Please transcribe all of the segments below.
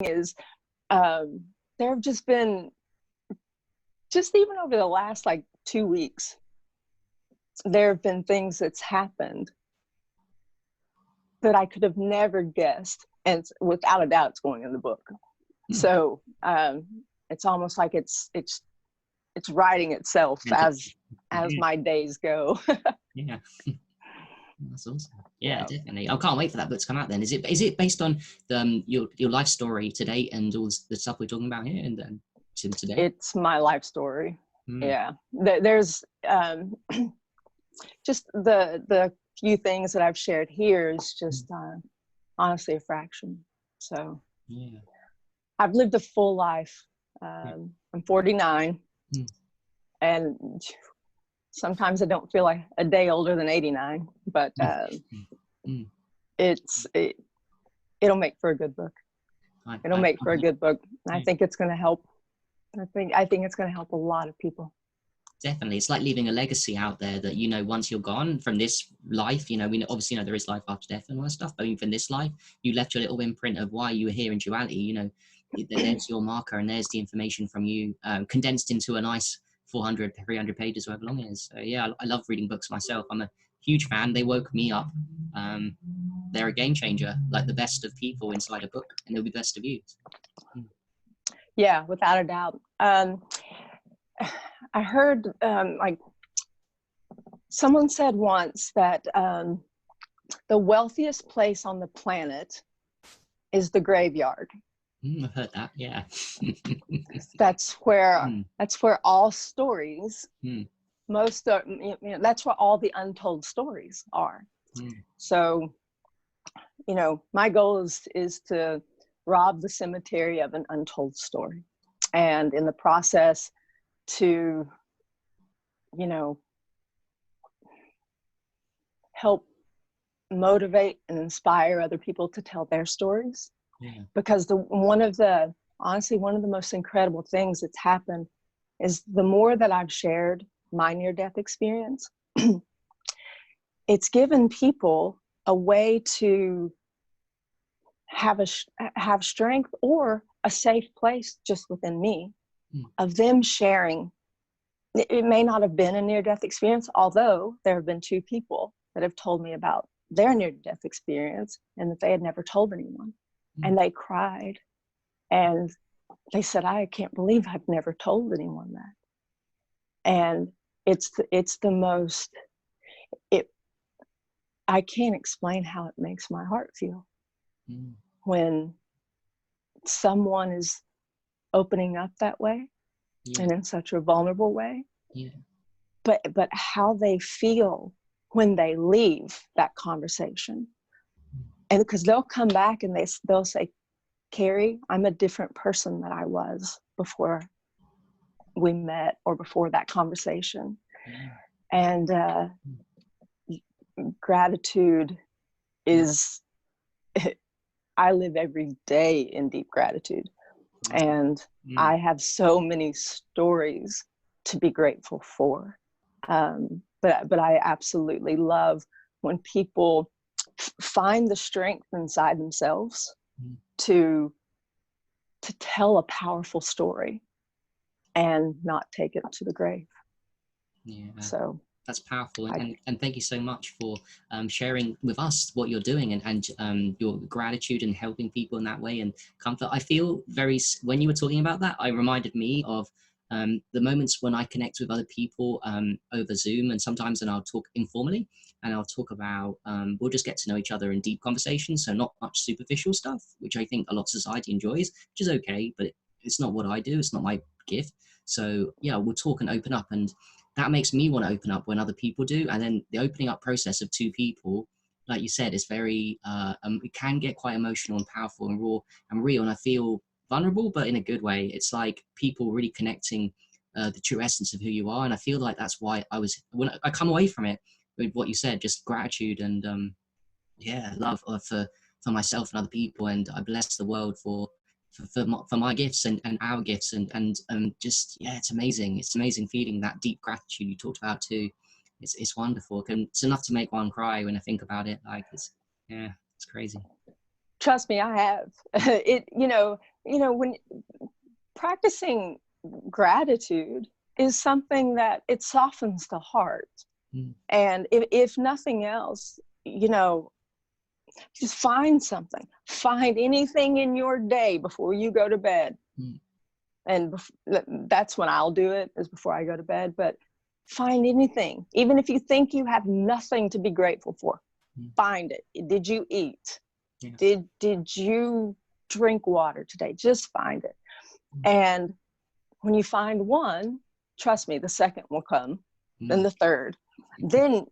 is there have just been, just even over the last like 2 weeks, there have been things that's happened that I could have never guessed, and without a doubt it's going in the book. So it's almost like it's writing itself as my days go. Yeah. That's awesome. Yeah, definitely. I can't wait for that book to come out then. Is it based on your life story to date and all the stuff we're talking about here and then to today? It's my life story. Yeah. There's just the few things that I've shared here is just honestly a fraction. So yeah, I've lived a full life. I'm 49 and sometimes I don't feel like a day older than 89, but it'll make for a good book. It'll make for a good book. I think it's going to help. I think it's going to help a lot of people. Definitely. It's like leaving a legacy out there that, you know, once you're gone from this life, you know, we obviously know there is life after death and all that stuff, but even from this life, you left your little imprint of why you were here in duality. You know, there's your marker and there's the information from you condensed into a nice 400, 300 pages, however long it is. So yeah, I love reading books myself. I'm a huge fan. They woke me up. They're a game changer, like the best of people inside a book, and they'll be best of you. Yeah, without a doubt. I heard like someone said once that the wealthiest place on the planet is the graveyard. I've heard that. Yeah. That's where all stories, most of, you know, that's where all the untold stories are. So, you know, my goal is to rob the cemetery of an untold story, and in the process to, you know, help motivate and inspire other people to tell their stories. Yeah. Because honestly, one of the most incredible things that's happened is the more that I've shared my near-death experience, it's given people a way to have strength or a safe place just within me of them sharing. It may not have been a near-death experience, although there have been 2 people that have told me about their near-death experience and that they had never told anyone. And they cried and they said, I can't believe I've never told anyone that. And it's the most, I can't explain how it makes my heart feel when someone is opening up that way and in such a vulnerable way. But how they feel when they leave that conversation. And because they'll come back and they'll say, Kerry, I'm a different person than I was before we met or before that conversation. And gratitude is, I live every day in deep gratitude. And I have so many stories to be grateful for. But I absolutely love when people find the strength inside themselves to tell a powerful story and not take it to the grave. Yeah. So that's powerful, and thank you so much for sharing with us what you're doing and your gratitude and helping people in that way and comfort. I feel when you were talking about that, I reminded me of the moments when I connect with other people over Zoom, and sometimes then I'll talk informally and I'll talk about, we'll just get to know each other in deep conversations. So not much superficial stuff, which I think a lot of society enjoys, which is okay, but it's not what I do. It's not my gift. So yeah, we'll talk and open up, and that makes me want to open up when other people do. And then the opening up process of 2 people, like you said, is very, it can get quite emotional and powerful and raw and real. And I feel vulnerable, but in a good way. It's like people really connecting the true essence of who you are. And I feel like that's why when I come away from it with what you said, just gratitude and love for myself and other people. And I bless the world for my gifts and our gifts and just, yeah, it's amazing. It's amazing feeling that deep gratitude you talked about too. It's wonderful. It's enough to make one cry when I think about it. Like it's crazy. Trust me, I have. You know, you know, when practicing gratitude is something that it softens the heart. And if nothing else, you know, just find something, find anything in your day before you go to bed. And that's when I'll do it, is before I go to bed. But find anything, even if you think you have nothing to be grateful for, find it. Did you eat? Yeah. Did you drink water today? Just find it. And when you find one, trust me, the second will come, then the third. Then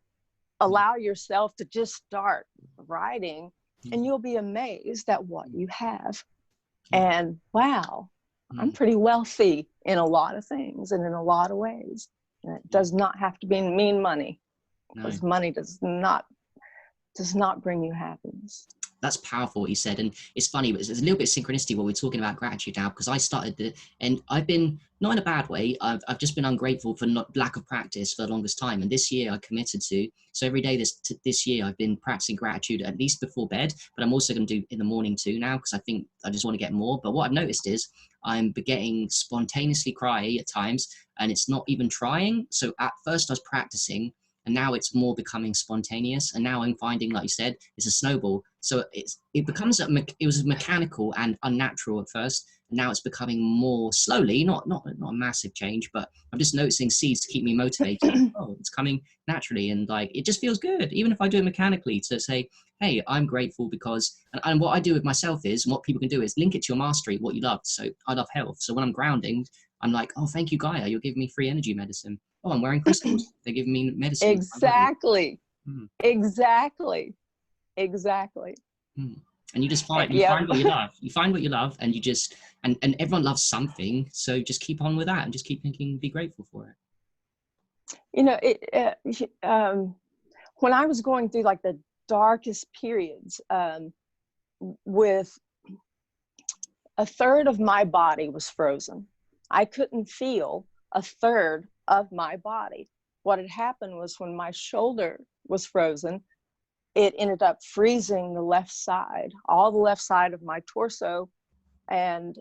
allow yourself to just start writing, and you'll be amazed at what you have. And wow, I'm pretty wealthy in a lot of things and in a lot of ways. And it does not have to mean money, because money does not bring you happiness. That's powerful what you said. And it's funny, but there's a little bit of synchronicity while we're talking about gratitude now, because I started and I've been, not in a bad way, I've just been ungrateful for lack of practice for the longest time. And this year I committed to, so every day this year I've been practicing gratitude at least before bed, but I'm also going to do in the morning too now, because I think I just want to get more. But what I've noticed is I'm getting spontaneously cry at times, and it's not even trying. So at first I was practicing, and now it's more becoming spontaneous. And now I'm finding, like you said, it's a snowball. So it becomes, it was mechanical and unnatural at first. And now it's becoming more slowly, not a massive change, but I'm just noticing seeds to keep me motivated. Oh, it's coming naturally. And like, it just feels good. Even if I do it mechanically, to say, hey, I'm grateful because, and what I do with myself is, and what people can do is link it to your mastery, what you love. So I love health. So when I'm grounding, I'm like, oh, thank you, Gaia. You're giving me free energy medicine. Oh, I'm wearing crystals. They're giving me medicine. Exactly. Exactly. And you just find what you love. You find what you love, and you just, and everyone loves something. So just keep on with that, and just keep thinking, be grateful for it. You know, when I was going through like the darkest periods, with a third of my body was frozen. I couldn't feel a third of my body. What had happened was, when my shoulder was frozen, it ended up freezing the left side, all the left side of my torso. And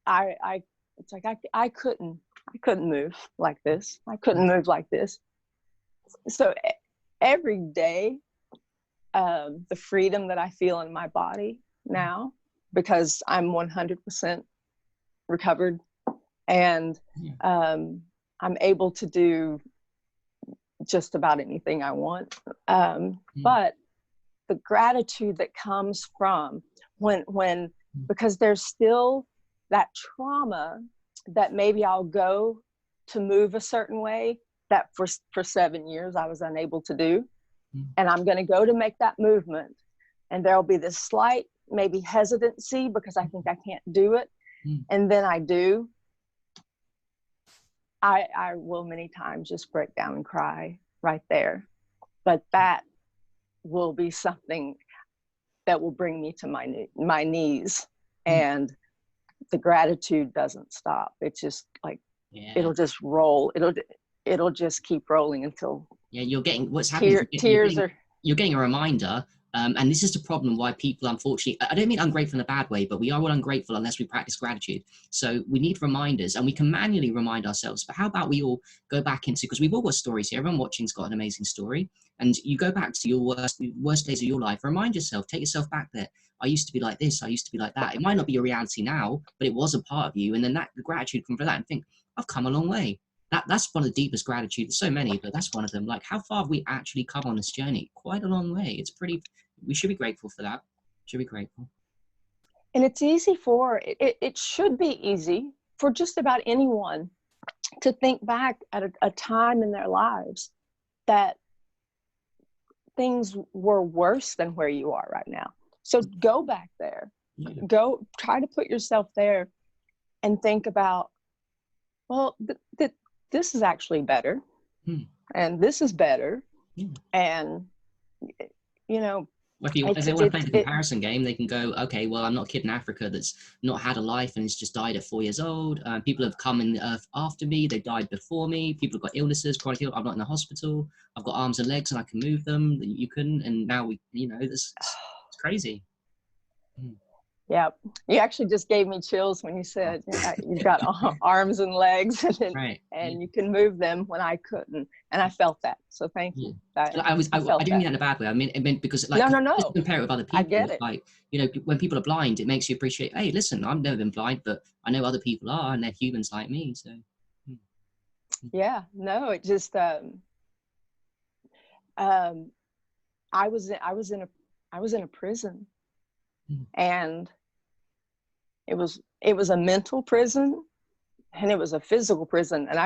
it's like, I couldn't move like this. I couldn't move like this. So every day, the freedom that I feel in my body now, because I'm 100% recovered, and I'm able to do just about anything I want. But the gratitude that comes from when because there's still that trauma that maybe I'll go to move a certain way that for 7 years I was unable to do. And I'm going to go to make that movement, and there'll be this slight maybe hesitancy because I think I can't do it. And then I do. I will many times just break down and cry right there. But that will be something that will bring me to my knees. And the gratitude doesn't stop. It's just like, it'll just roll. It'll just keep rolling until you're getting, what's happening, you're getting a reminder. And this is the problem why people, unfortunately, I don't mean ungrateful in a bad way, but we are all ungrateful unless we practice gratitude. So we need reminders, and we can manually remind ourselves. But how about we all go back into, because we've all got stories here, everyone watching's got an amazing story, and you go back to your worst days of your life, remind yourself, take yourself back there. I used to be like this, I used to be like that. It might not be your reality now, but it was a part of you. And then the gratitude comes from that, and think, I've come a long way. That's one of the deepest gratitude. There's so many, but that's one of them. Like, how far have we actually come on this journey? Quite a long way. It's pretty, we should be grateful for that. Should be grateful. And it's easy for, it should be easy for just about anyone to think back at a time in their lives that things were worse than where you are right now. So go back there. Go try to put yourself there and think about, well, this is actually better, and this is better, and you know. Well, if they want to play the comparison game, they can go, okay, well, I'm not a kid in Africa that's not had a life and has just died at 4 years old. People have come in the earth after me. They died before me. People have got illnesses, chronic illness. I'm not in the hospital. I've got arms and legs and I can move them. You couldn't. And now it's crazy. Yeah, you actually just gave me chills when you said you've got arms and legs, Right. and you can move them when I couldn't, and I felt that. So thank you. I I didn't mean that in a bad way. I meant because like just no, compare it with other I people. get it. Like, you know, when people are blind, it makes you appreciate. Hey, listen, I've never been blind, but I know other people are, and they're humans like me. So. Yeah, no, it just um, I was in a prison, and it was a mental prison, and it was a physical prison, and I